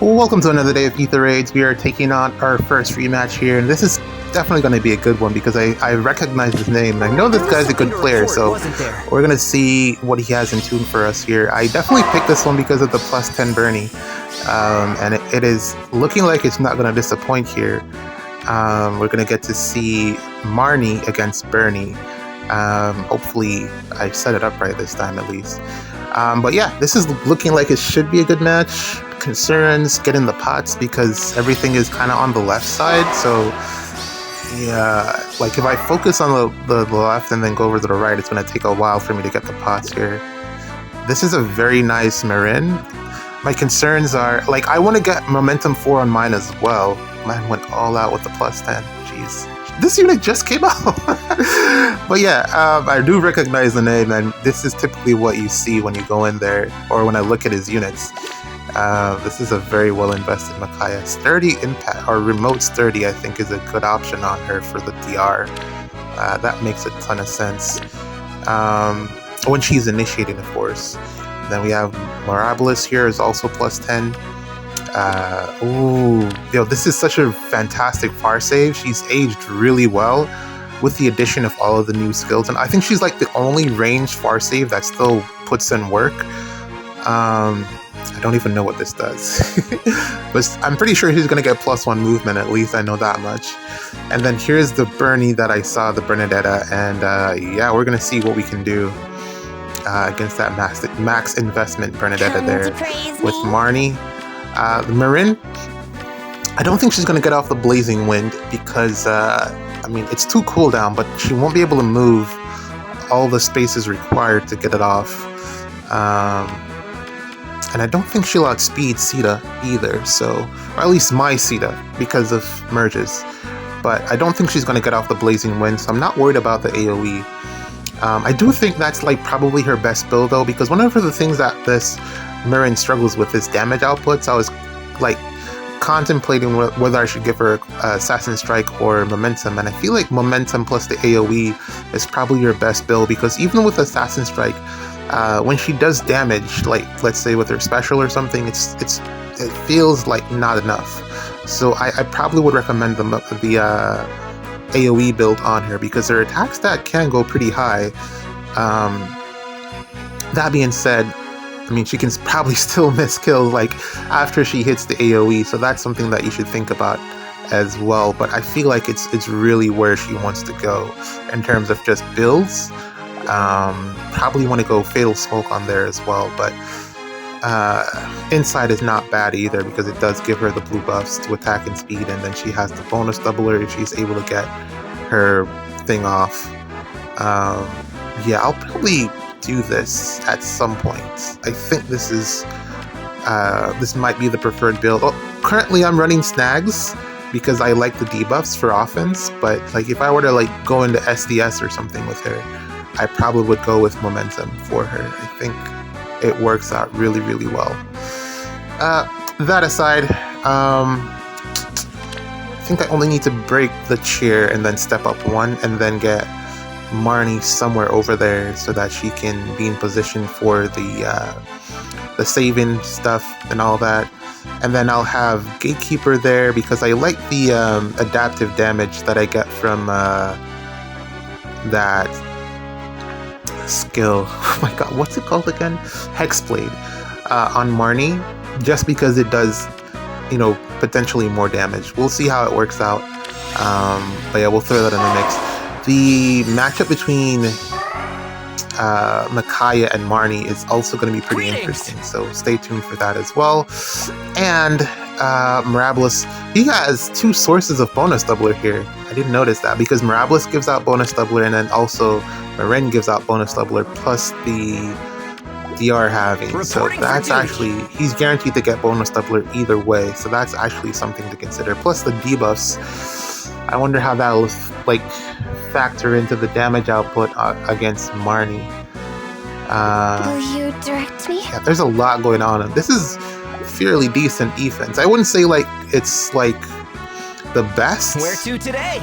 Welcome to another day of Ether Raids. We are taking on our first rematch here, and this is definitely going to be a good one because I recognize his name, and I know this guy's a good player, so we're going to see what he has in tune for us here. I definitely picked this one because of the plus 10 Bernie, and it is looking like it's not going to disappoint here. We're going to get to see Marnie against Bernie. Hopefully I set it up right this time at least. But yeah, this is looking like it should be a good match. Concerns, get in the pots because everything is kind of on the left side, so yeah, like if I focus on the left and then go over to the right, it's going to take a while for me to get the pots here. This is a very nice Marin. My concerns are, like, I want to get momentum 4 on mine as well. Man went all out with the plus 10. Jeez. This unit just came out. But yeah, I do recognize the name, and this is typically what you see when you go in there, or when I look at his units. This is a very well invested Micaiah. Sturdy impact, or remote sturdy, I think is a good option on her for the DR. That makes a ton of sense. When she's initiating, of course. Then we have Mirabilis here is also plus 10. Ooh, yo, this is such a fantastic far save. She's aged really well with the addition of all of the new skills, and I think she's like the only ranged far save that still puts in work. I don't even know what this does. But I'm pretty sure he's going to get +1 movement, at least I know that much. And then here's the Bernie that I saw, the Bernadetta, and yeah, we're going to see what we can do against that max investment Bernadetta there with Marnie. The Marin, I don't think she's going to get off the Blazing Wind because, I mean, it's 2 cooldown, but she won't be able to move all the spaces required to get it off. And I don't think she'll outspeed Sita either, so, or at least my Sita, because of merges. But I don't think she's going to get off the Blazing Wind, so I'm not worried about the AoE. I do think that's like probably her best build though, because one of the things that this Marin struggles with is damage outputs. I was like contemplating whether I should give her Assassin Strike or Momentum, and I feel like Momentum plus the AoE is probably your best build, because even with Assassin Strike, when she does damage, like let's say with her special or something, it feels like not enough. So I probably would recommend the AoE build on her, because her attack stat can go pretty high. That being said, I mean, she can probably still miss kills like after she hits the AoE, so that's something that you should think about as well. But I feel like it's really where she wants to go in terms of just builds. Probably want to go Fatal Smoke on there as well, but Inside is not bad either, because it does give her the blue buffs to attack and speed, and then she has the bonus doubler if she's able to get her thing off. Yeah, I'll probably do this at some point. I think this is this might be the preferred build. Oh, currently I'm running Snags because I like the debuffs for offense, but like if I were to like go into SDS or something with her, I probably would go with Momentum for her. I think it works out really, really well. That aside, I think I only need to break the chair and then step up 1 and then get Marnie somewhere over there so that she can be in position for the saving stuff and all that. And then I'll have Gatekeeper there because I like the adaptive damage that I get from that skill. Oh my god, what's it called again? Hexblade on Marnie, just because it does, you know, potentially more damage. We'll see how it works out. But yeah, we'll throw that in the mix. The matchup between Micaiah and Marnie is also going to be pretty interesting, so stay tuned for that as well. And Mirabilis, he has 2 sources of bonus doubler here. I didn't notice that, because Mirabilis gives out bonus doubler, and then also Marin gives out bonus doubler plus the DR halving. So that's actually, he's guaranteed to get bonus doubler either way, so that's actually something to consider. Plus the debuffs, I wonder how that'll like factor into the damage output against Marnie. Will you direct me? Yeah, there's a lot going on, and this is fairly decent defense. I wouldn't say like it's like the best. Where to today?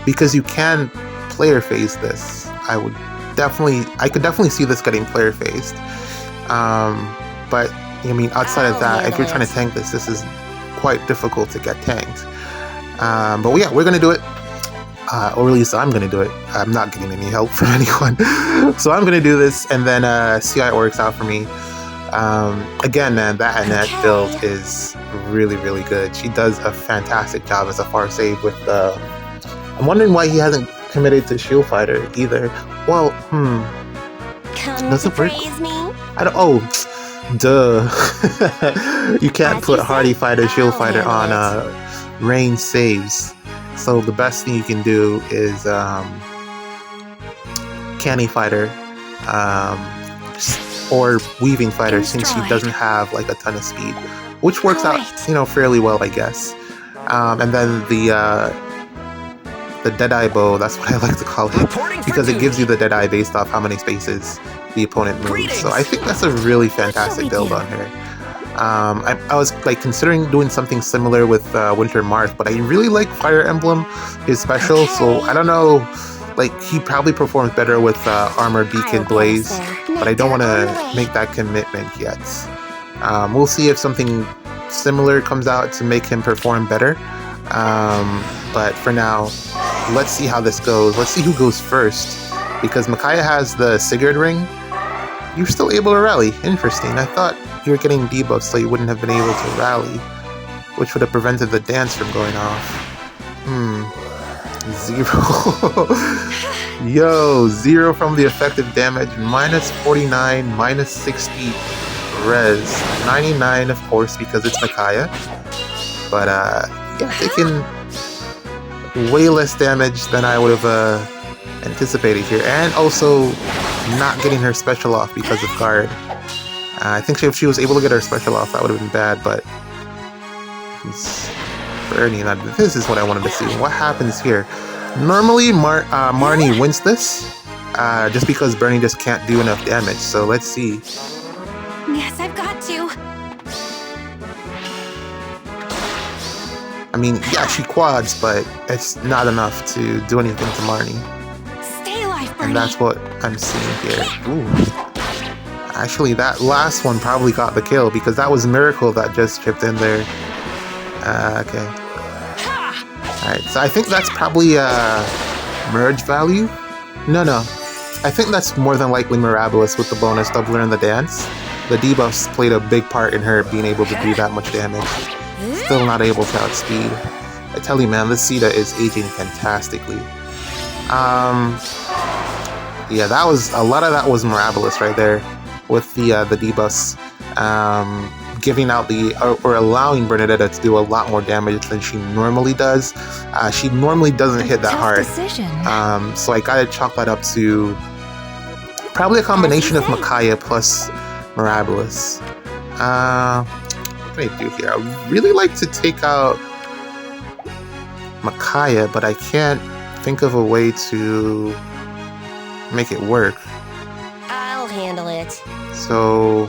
Because you can player phase this. I could definitely see this getting player phased. But I mean, outside of that, if you're trying to tank this, this is quite difficult to get tanked. But yeah, we're gonna do it. Or at least I'm gonna do it. I'm not getting any help from anyone. So I'm gonna do this and then see how it works out for me. Again, man, that Annette build is really, really good. She does a fantastic job as a far save with I'm wondering why he hasn't committed to Shield Fighter either. Well, does it work? I don't. Oh, duh. You can't put Hardy Fighter, Shield Fighter on range saves. So the best thing you can do is Canny Fighter or Weaving Fighter, since he doesn't have like a ton of speed, which works out, you know, fairly well, I guess. And then the Deadeye Bow, that's what I like to call it, because it gives you the Deadeye based off how many spaces the opponent moves. So I think that's a really fantastic build on her. I was like considering doing something similar with Winter Marth, but I really like Fire Emblem, his special, so I don't know, like he probably performs better with Armor Beacon Blaze, but I don't want to make that commitment yet. We'll see if something similar comes out to make him perform better, but for now, let's see how this goes. Let's see who goes first, because Micaiah has the Sigurd ring. You're still able to rally. Interesting. I thought you were getting debuffs, so you wouldn't have been able to rally, which would have prevented the dance from going off. 0. Yo, 0 from the effective damage, minus 49, minus 60 res, 99 of course because it's Micaiah. But yeah, taking way less damage than I would have anticipated here, and also not getting her special off because of guard. I think if she was able to get her special off, that would have been bad, but Bernie, this is what I wanted to see. What happens here? Normally, Marnie wins this, just because Bernie just can't do enough damage, so let's see. Yes, I've got to. I mean, yeah, she quads, but it's not enough to do anything to Marnie. Stay alive, Bernie. And that's what I'm seeing here. Ooh. Actually, that last one probably got the kill, because that was Miracle that just chipped in there. Okay. Alright, so I think that's probably merge value? No. I think that's more than likely Mirabilis with the bonus doubler in the dance. The debuffs played a big part in her being able to do that much damage. Still not able to outspeed. I tell you, man, this Sita is aging fantastically. Yeah, that was a lot of that was Mirabilis right there with the debuffs, giving out or allowing Bernadetta to do a lot more damage than she normally does. She normally doesn't hit that hard, so I gotta chalk that up to probably a combination of Micaiah plus Mirabilis. What can I do here? I would really like to take out Micaiah, but I can't think of a way to make it work. I'll handle it. So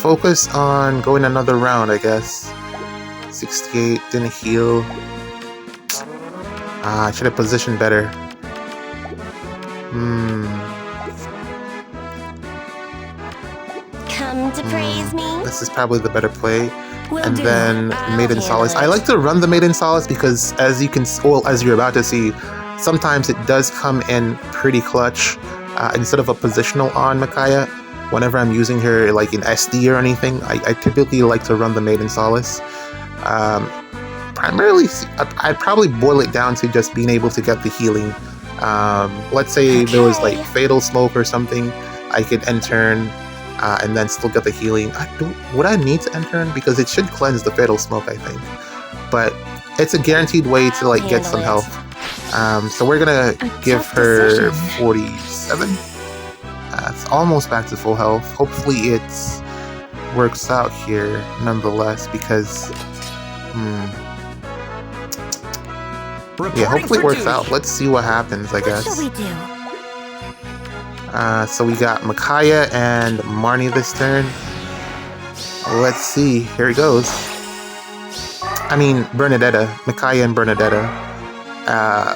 focus on going another round, I guess. 68 didn't heal. I should have positioned better. Come to praise me. This is probably the better play. And then Maiden Solace. I like to run the Maiden Solace because, as you can, well, as you're about to see, sometimes it does come in pretty clutch. Instead of a positional on Micaiah, whenever I'm using her like in SD or anything, I typically like to run the Maiden Solace. Primarily, I'd probably boil it down to just being able to get the healing. Let's say there was like Fatal Smoke or something, I could end turn and then still get the healing. Would I need to end turn? Because it should cleanse the Fatal Smoke, I think. But it's a guaranteed way to like get some health. So we're gonna give her 47. It's almost back to full health. Hopefully it works out here nonetheless, because yeah, hopefully it works out. Let's see what happens, I guess. What shall we do? So we got Micaiah and Marnie this turn. Let's see. Here it goes. I mean, Bernadetta. Micaiah and Bernadetta.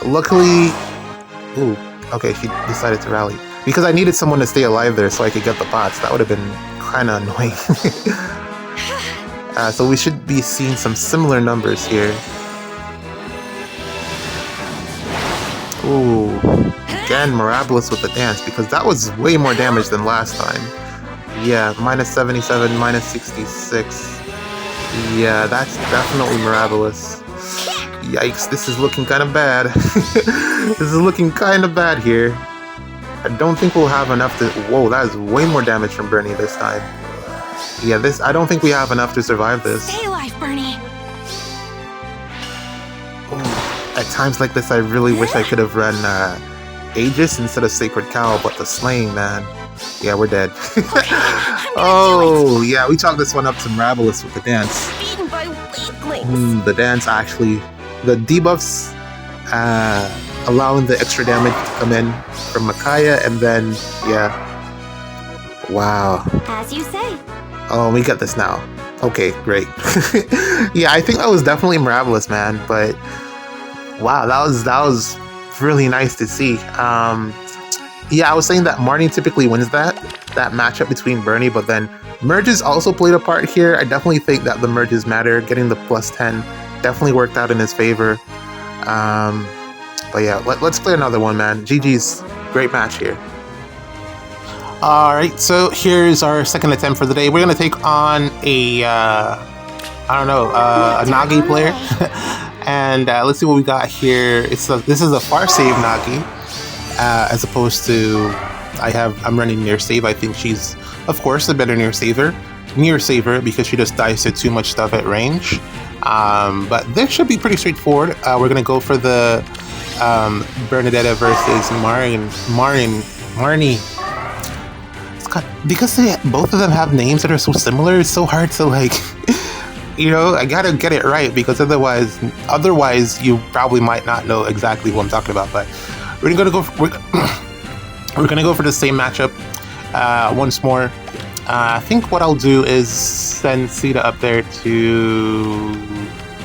Luckily... Ooh, okay, she decided to rally. because I needed someone to stay alive there so I could get the bots. That would have been kind of annoying. So we should be seeing some similar numbers here. Ooh, again, Mirabilis with the dance, because that was way more damage than last time. Yeah, minus 77, minus 66. Yeah, that's definitely Mirabilis. Yikes, this is looking kind of bad. This is looking kind of bad here. I don't think we'll have enough to... Whoa, that is way more damage from Bernie this time. Yeah, I don't think we have enough to survive this. Stay alive, Bernie. At times like this, I really wish I could have run Aegis instead of Sacred Cow, but the slaying, man. Yeah, we're dead. Oh, yeah, we chalked this one up to Mirabilis with the dance. Beaten by weaklings. The dance, actually. The debuffs allowing the extra damage to come in from Micaiah, and then, yeah. Wow. As you say. Oh, we get this now. Okay, great. Yeah, I think that was definitely Mirabilis, man, but... Wow, that was really nice to see. Yeah, I was saying that Marnie typically wins that matchup between Bernie, but then merges also played a part here. I definitely think that the merges matter. Getting the plus 10 definitely worked out in his favor. But yeah, let's play another one, man. GG's, great match here. All right, so here's our second attempt for the day. We're gonna take on a a Nagi player. And let's see what we got here. This is a far save Nagi, as opposed to I'm running near save. I think she's, of course, a better near saver because she just dies to too much stuff at range. But this should be pretty straightforward. We're gonna go for the Bernadetta versus Marnie. Because both of them have names that are so similar. It's so hard to like. You know, I gotta get it right because otherwise you probably might not know exactly what I'm talking about. But we're gonna go for the same matchup once more. I think what I'll do is send Sita up there to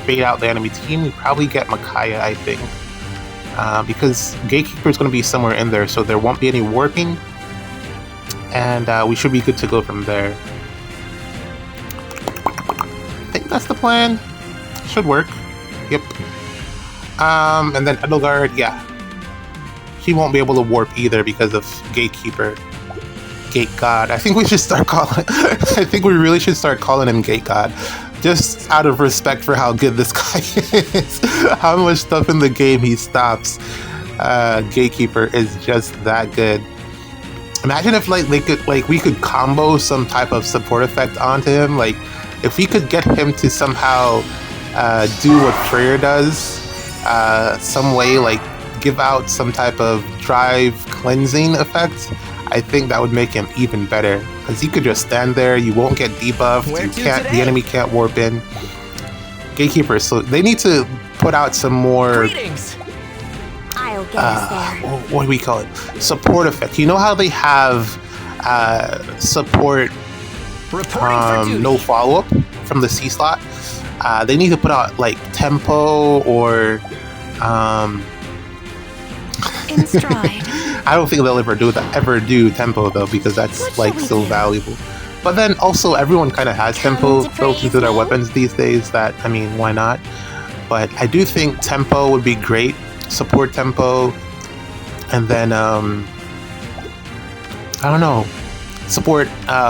bait out the enemy team. We probably get Micaiah, I think, because Gatekeeper is gonna be somewhere in there, so there won't be any warping, and we should be good to go from there. That's the plan. Should work. Yep. And then Edelgard, yeah. He won't be able to warp either because of Gatekeeper. Gate God. I think we really should start calling him Gate God. Just out of respect for how good this guy is. How much stuff in the game he stops. Gatekeeper is just that good. Imagine if we could combo some type of support effect onto him, like if we could get him to somehow do what Freyr does, some way, like give out some type of drive cleansing effect, I think that would make him even better. Because he could just stand there, you won't get debuffed, the enemy can't warp in. Gatekeeper, so they need to put out some more... Greetings. I'll get us there. What do we call it? Support effect. You know how they have support... no follow-up from the C slot. They need to put out like tempo or in stride. I don't think they'll ever do tempo though, because that's like so valuable. But then also everyone kind of has tempo built into their weapons these days. That, I mean, why not? But I do think tempo would be great. Support tempo, and then I don't know. Support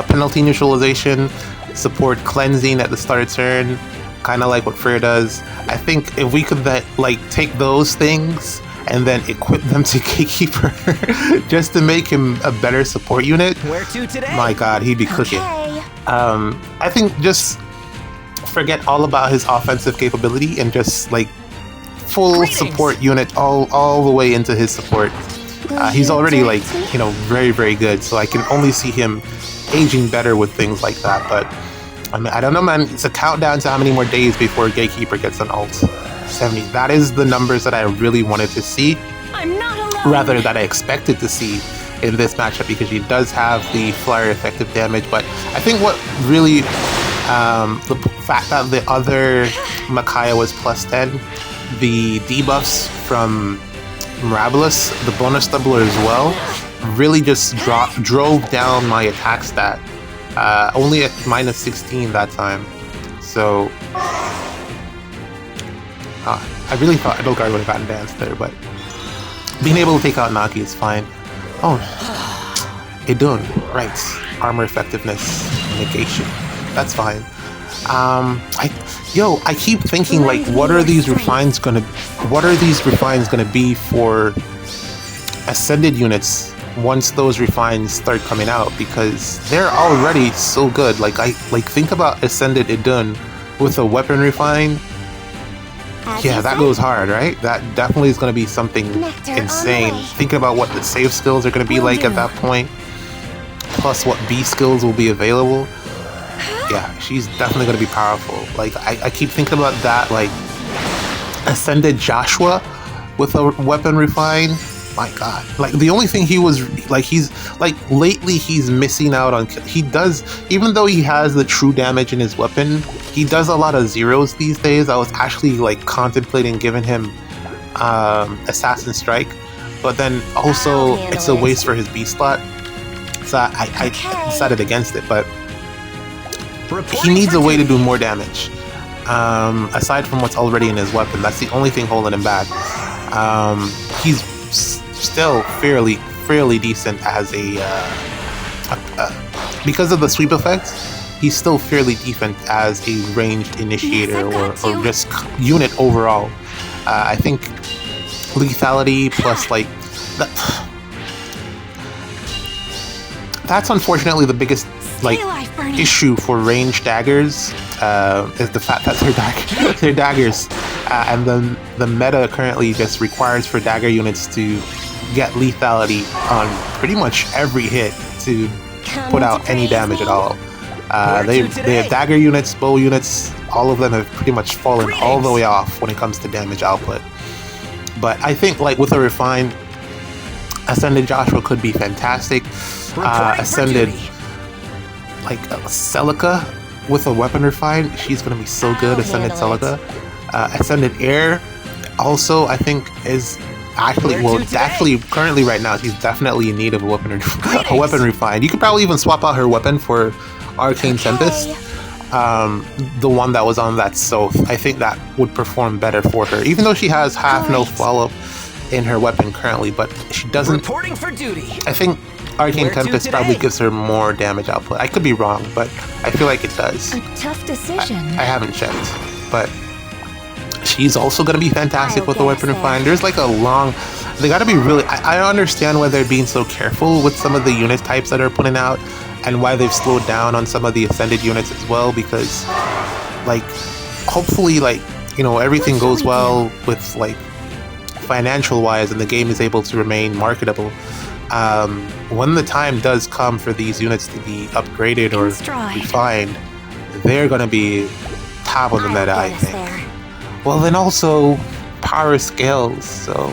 penalty neutralization, support cleansing at the start of turn, kind of like what Freyr does. I think if we could take those things and then equip them to Gatekeeper just to make him a better support unit, where to today? My God, he'd be cooking. I think just forget all about his offensive capability and just like full support unit all the way into his support. He's already very, very good, so I can only see him aging better with things like that. But I mean, I don't know, man. It's a countdown to how many more days before Gatekeeper gets an ult. 70. That is the numbers that I really wanted to see. I'm not alone. Rather that I expected to see in this matchup, because he does have the flyer effective damage. But I think what really the fact that the other Micaiah was plus 10, the debuffs from Mirabilis, the bonus doubler as well, really just drove down my attack stat. Only at minus 16 that time. So I really thought Edelgard would have gotten danced there, but being able to take out Nagi is fine. Oh, Idun, right. Armor effectiveness, negation. That's fine. I keep thinking, like, what are these refines gonna be for ascended units once those refines start coming out, because they're already so good. Like think about ascended Idun with a weapon refine. Yeah, that goes hard, right? That definitely is going to be something insane. Thinking about what the save skills are going to be like at that point, plus what B skills will be available. Yeah, she's definitely going to be powerful. Like, I keep thinking about that, like, Ascended Joshua with a weapon refine. My god. Like, the only thing lately he's missing out on, he does, even though he has the true damage in his weapon, he does a lot of zeros these days. I was actually, like, contemplating giving him Assassin Strike, but then also it's a waste for his B slot, so I decided against it. But he needs a way to do more damage, aside from what's already in his weapon. That's the only thing holding him back. He's still fairly decent as a because of the sweep effect. He's still fairly decent as a ranged initiator or just unit overall. I think lethality plus, like, that's unfortunately the biggest, like, issue for ranged daggers, is the fact that they're daggers, and then the meta currently just requires for dagger units to get lethality on pretty much every hit to put out any damage at all. They have dagger units, bow units, all of them have pretty much fallen all the way off when it comes to damage output. But I think, like, with a refined Ascended Joshua could be fantastic. Ascended, like, Celica with a weapon refine, she's gonna be so good. Ascended Celica. Ascended Air also, I think, is actually currently right now she's definitely in need of a weapon refine. You could probably even swap out her weapon for Arcane Tempest, the one that was on that Soth. I think that would perform better for her, even though she has half no follow-up in her weapon currently, but she doesn't. Reporting for duty. I think Arcane Tempest probably gives her more damage output. I could be wrong, but I feel like it does. A tough decision. I haven't checked, but she's also going to be fantastic with the weapon refine. There's, like, a long... They got to be really... I understand why they're being so careful with some of the unit types that are putting out, and why they've slowed down on some of the Ascended units as well, because, like, hopefully, like, you know, everything goes well with, like, financial-wise, and the game is able to remain marketable. When the time does come for these units to be upgraded or refined, they're going to be top of the meta, I think. Well, then also power scales. So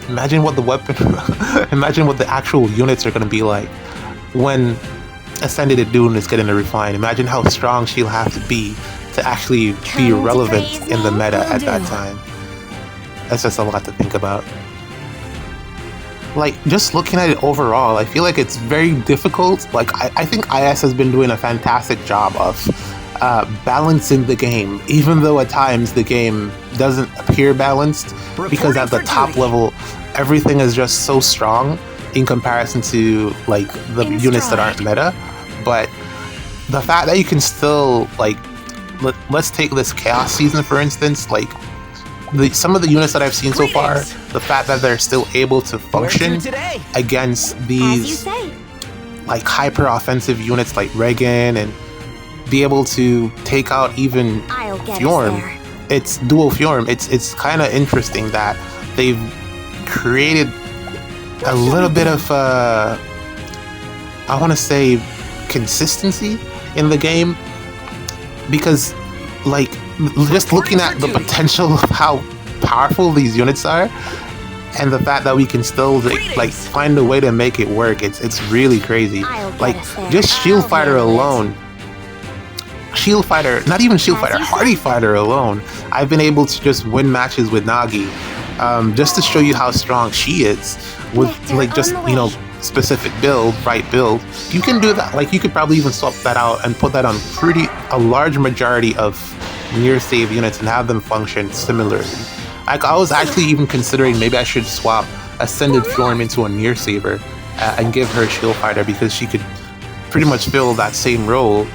imagine what the weapon, imagine what the actual units are going to be like when Ascended Idun is getting a refine. Imagine how strong she'll have to be to actually be relevant in the meta at that time. That's just a lot to think about. Like, just looking at it overall, I feel like it's very difficult. Like, I think IS has been doing a fantastic job of balancing the game, even though at times the game doesn't appear balanced, because at the top level everything is just so strong in comparison to, like, the units that aren't meta. But the fact that you can still, like, let's take this Chaos season for instance, like, some of the units that I've seen so far, the fact that they're still able to function against these, like, hyper offensive units like Regan, and be able to take out even Fjorm. It's dual Fjorm. It's kind of interesting that they've created a little bit of I want to say consistency in the game, because, like, just looking at the potential of how powerful these units are, and the fact that we can still, like find a way to make it work, it's really crazy. Like, just Shield Fighter alone, not even Shield Fighter, Hardy Fighter alone, I've been able to just win matches with Nagi, just to show you how strong she is, with, like, just, you know, specific build, right build, you can do that. Like, you could probably even swap that out and put that on a large majority of near save units and have them function similarly. Like, I was actually even considering maybe I should swap Ascended Form into a near saver and give her Shield Fighter, because she could pretty much fill that same role,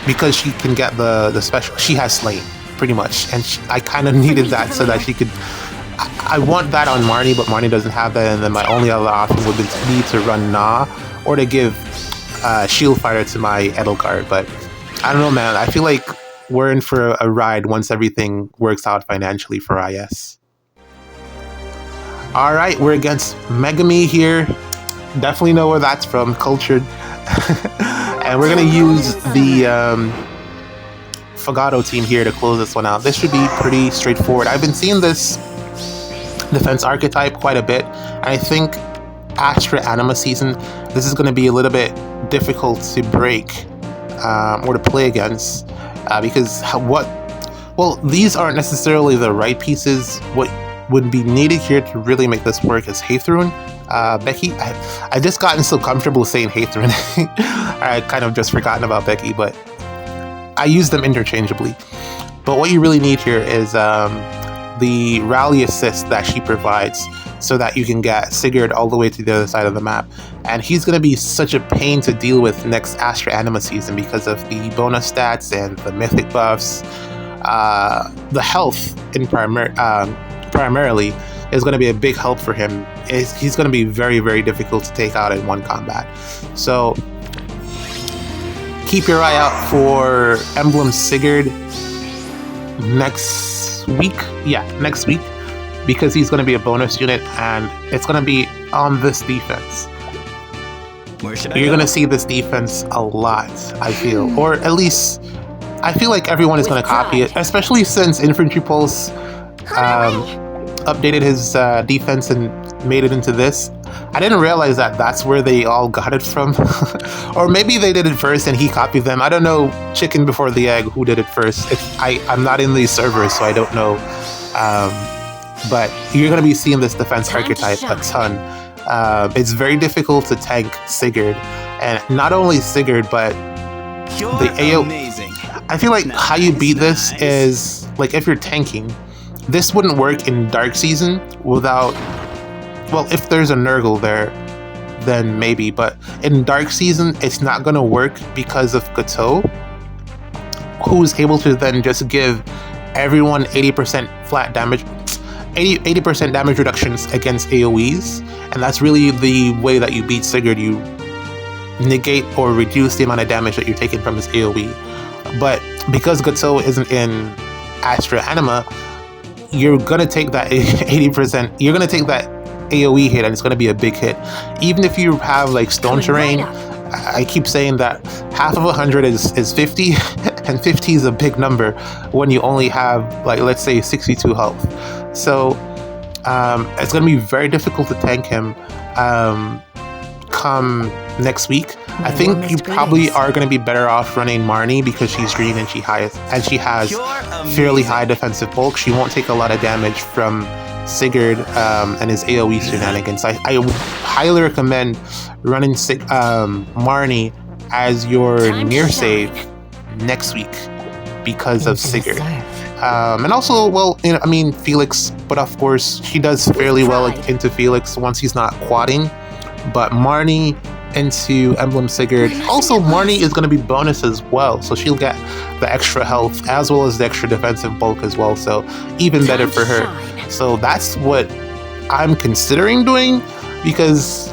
because she can get the special. She has Slain pretty much, and I kind of needed that so that she could. I want that on Marnie, but Marnie doesn't have that, and then my only other option would be to run Na, or to give Shield Fighter to my Edelgard. But I don't know, man. I feel like we're in for a ride once everything works out financially for IS. All right, we're against Megami here. Definitely know where that's from, Cultured. And we're going to use the Fagato team here to close this one out. This should be pretty straightforward. I've been seeing this defense archetype quite a bit, and I think Astra Anima season, this is going to be a little bit difficult to break or to play against, because these aren't necessarily the right pieces. What would be needed here to really make this work is Hathrun. Becky, I just gotten so comfortable saying Hathrun. I kind of just forgotten about Becky, but I use them interchangeably. But what you really need here is the rally assist that she provides, so that you can get Sigurd all the way to the other side of the map. And he's going to be such a pain to deal with next Astra Anima season because of the bonus stats and the mythic buffs. The health in primarily is going to be a big help for him. He's going to be very, very difficult to take out in one combat. So keep your eye out for Emblem Sigurd next week. Yeah, next week, because he's going to be a bonus unit, and it's going to be on this defense. You're going to see this defense a lot, I feel. Or at least, I feel like everyone is going to copy it, especially since Infantry Pulse updated his defense and made it into this. I didn't realize that that's where they all got it from. Or maybe they did it first and he copied them. I don't know, chicken before the egg, who did it first. I'm not in these servers, so I don't know. But you're going to be seeing this defense archetype a ton. It's very difficult to tank Sigurd. And not only Sigurd, but the AO. I feel like how you beat this is, like, if you're tanking, this wouldn't work in Dark Season without, well, if there's a Nurgle there, then maybe, but in Dark Season, it's not going to work because of Gato, who's able to then just give everyone 80% flat damage, 80% damage reductions against AoEs, and that's really the way that you beat Sigurd. You negate or reduce the amount of damage that you're taking from his AoE. But because Gato isn't in Astra Anima, you're gonna take that 80%. You're gonna take that AoE hit, and it's gonna be a big hit. Even if you have like stone terrain, I keep saying that half of 100 is 50, and 50 is a big number when you only have, like, let's say 62 health. So it's gonna be very difficult to tank him come next week. I think you probably are going to be better off running Marnie, because she's green and she has fairly high defensive bulk. She won't take a lot of damage from Sigurd and his AoE shenanigans. I would highly recommend running Marnie as your near save next week because of Sigurd. And also, well, I mean, Felix, but of course, she does fairly well into Felix once he's not quadding. But Marnie into Emblem Sigurd. Also, Marnie is going to be bonus as well, so she'll get the extra health as well as the extra defensive bulk as well, so even better for her. So that's what I'm considering doing, because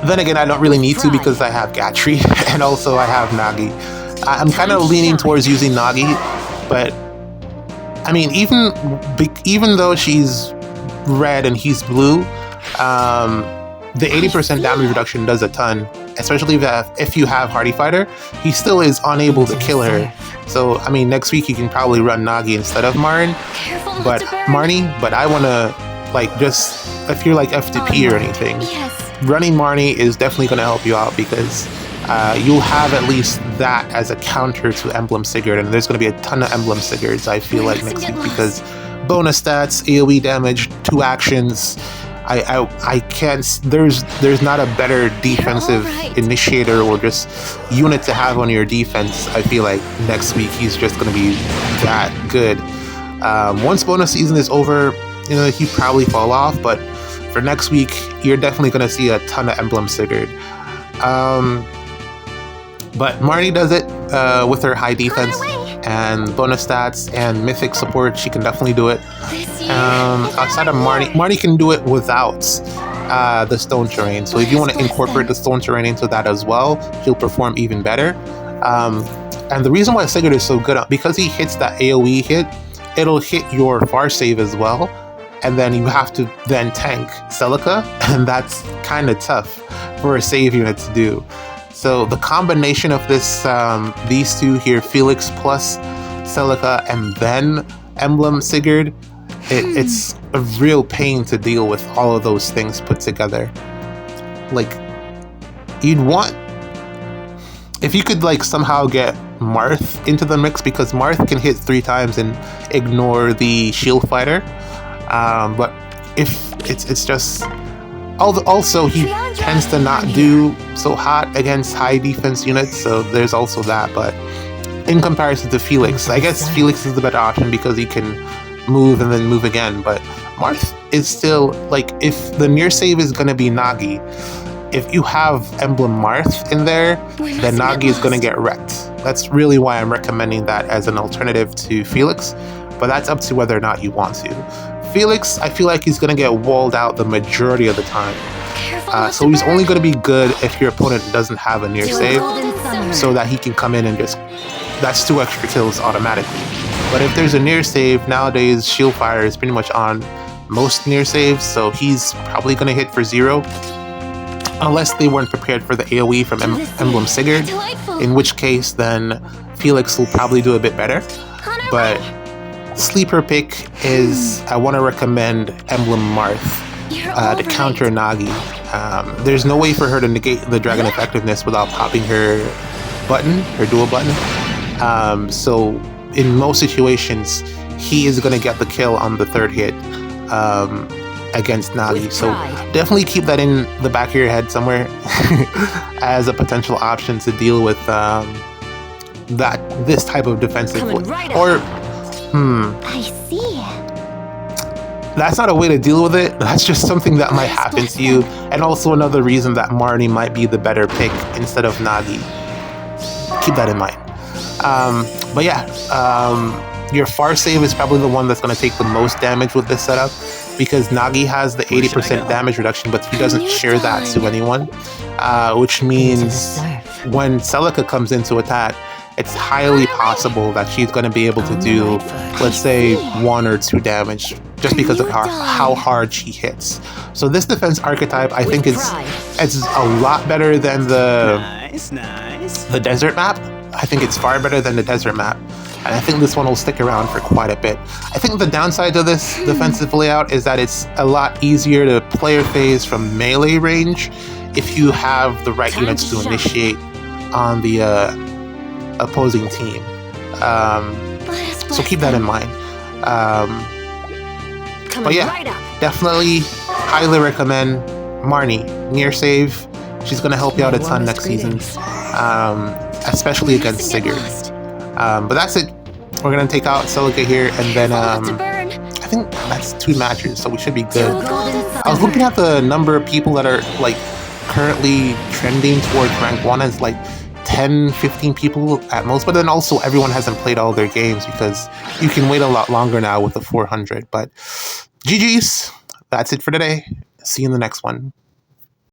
then again, I don't really need to, because I have Gatri and also I have Nagi. I'm kind of leaning towards using Nagi, but I mean, even though she's red and he's blue, the 80% damage reduction does a ton, especially if you have Hardy Fighter. He still is unable to kill her. So, I mean, next week you can probably run Nagi instead of Marnie, but I want to, like, just, if you're like FTP or anything, running Marnie is definitely going to help you out, because you'll have at least that as a counter to Emblem Sigurd, and there's going to be a ton of Emblem Sigurds, I feel like, next week, because bonus stats, AoE damage, 2 actions, I can't. There's not a better defensive initiator or just unit to have on your defense. I feel like next week he's just going to be that good. Once bonus season is over, he'd probably fall off. But for next week, you're definitely going to see a ton of Emblem Sigurd. But Marnie does it with her high defense and bonus stats and mythic support. She can definitely do it. Outside of Marnie can do it without the stone terrain. So if you want to incorporate the stone terrain into that as well, he'll perform even better. And the reason why Sigurd is so good, because he hits that AoE hit, it'll hit your far save as well. And then you have to then tank Celica, and that's kind of tough for a save unit to do. So the combination of these two here, Felix plus Celica and then Emblem Sigurd, it's a real pain to deal with all of those things put together. Like, you'd want, if you could like somehow get Marth into the mix, because Marth can hit 3 times and ignore the shield fighter. But if it's just, also he tends to not do so hot against high defense units, so there's also that. But in comparison to Felix, I guess Felix is the better option because he can move and then move again. But Marth is still, like, if the near save is going to be Nagi, if you have Emblem Marth in there, then Nagi is going to get wrecked. That's really why I'm recommending that as an alternative to Felix, but that's up to whether or not you want to. Felix, I feel like he's going to get walled out the majority of the time. So he's only going to be good if your opponent doesn't have a near save, so that he can come in and just, that's 2 extra kills automatically. But if there's a near save, nowadays Shield Fire is pretty much on most near saves, so he's probably going to hit for 0. Unless they weren't prepared for the AoE from Emblem Sigurd, in which case then Felix will probably do a bit better. But sleeper pick is, I want to recommend Emblem Marth to counter Nagi. There's no way for her to negate the dragon effectiveness without popping her button, her dual button. So in most situations, he is going to get the kill on the 3rd hit against Nagi. So definitely keep that in the back of your head somewhere as a potential option to deal with this type of defensive or I see. That's not a way to deal with it. That's just something that might happen to you. And also another reason that Marnie might be the better pick instead of Nagi. Keep that in mind. But yeah, your far save is probably the one that's going to take the most damage with this setup, because Nagi has the 80% damage reduction, but he doesn't share that to anyone. Which means when Celica comes into attack, it's highly possible that she's going to be able to do, let's say, 1 or 2 damage just because of how hard she hits. So this defense archetype, I think, it's a lot better than the desert map. I think it's far better than the desert map. And I think this one will stick around for quite a bit. I think the downside to this defensive layout is that it's a lot easier to player phase from melee range if you have the right units to initiate on the opposing team. So keep that in mind. But yeah, definitely highly recommend Marnie. Near save, she's going to help you out a ton next season, especially against Sigurd. But that's it. We're going to take out Celica here, and then I think that's 2 matches, so we should be good. I was looking at the number of people that are like currently trending towards rank 1 as like 10, 15 people at most, but then also everyone hasn't played all their games because you can wait a lot longer now with the 400. But GG's, that's it for today. See you in the next one.